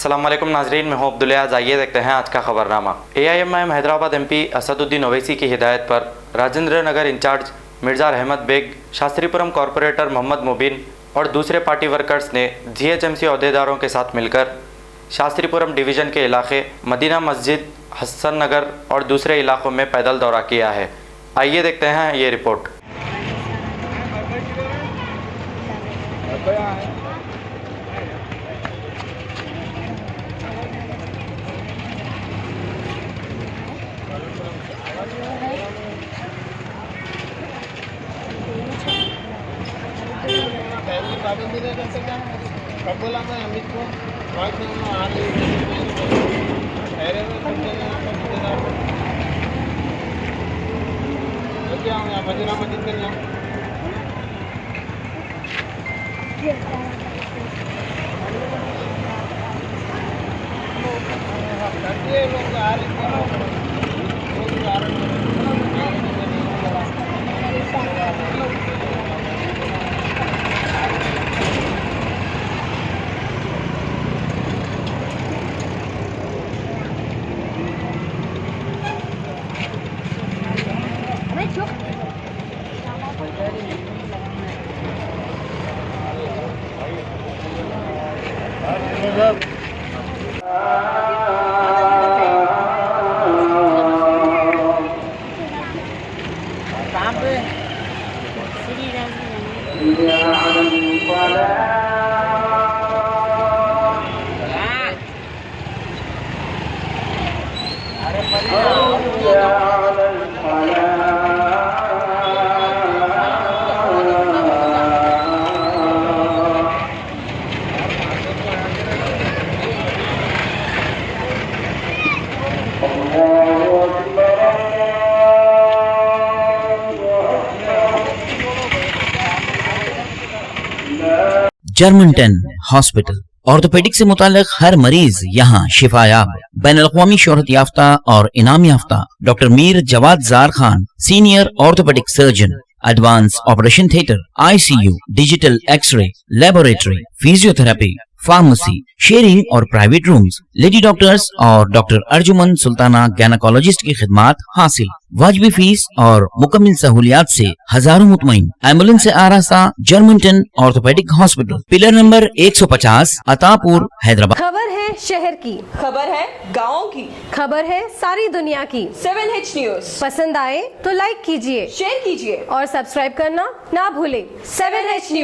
अस्सलाम वालेकुम नाजरीन, मैं हूं अब्दुल्लाज। आइए देखते हैं आज का खबरनामा। AIMIM हैदराबाद MP असदुद्दीन ओवैसी की हिदायत पर राजेंद्र नगर इंचार्ज मिर्ज़ा रहमत बेग, शास्त्रीपुरम कॉरपोरेटर मोहम्मद मुबीन और दूसरे पार्टी वर्कर्स ने GHMC अहदेदारों के साथ मिलकर शास्त्रीपुरम डिवीज़न के इलाके मदीना मस्जिद, हसन नगर और दूसरे इलाकों में पैदल दौरा किया है। आइए देखते हैं ये रिपोर्ट। कब बोला मैं अमित को आज मैं आ रही क्या हूँ यहाँ मदीना मस्जिद के यहाँ लोग आ कहाँ पे जर्मनटन हॉस्पिटल ऑर्थोपेडिक से मुताल्लिक हर मरीज यहाँ शिफायाब। बैनुल-अक़वामी शोहरत याफ्ता और इनाम याफ्ता doctor Mir Jawad Jar Khan, senior orthopaedic surgeon, advance operation theatre, ICU, digital x-ray, laboratory, physiotherapy, pharmacy, sharing और प्राइवेट रूम्स, लेडी डॉक्टर्स और डॉक्टर अर्जुमन सुल्ताना गैनाकोलॉजिस्ट की खिदमात हासिल। वाजिबी फीस और मुकम्मल सहूलियात से हजारों मुतमईन। एम्बुलेंस से आरास्ता Germantown orthopaedic hospital, pillar number 150, Attapur, Hyderabad. खबर है शहर की, खबर है गाँव की, खबर है सारी दुनिया की। 7H न्यूज पसंद आए तो लाइक कीजिए, शेयर कीजिए और सब्सक्राइब करना ना भूले। 7H news.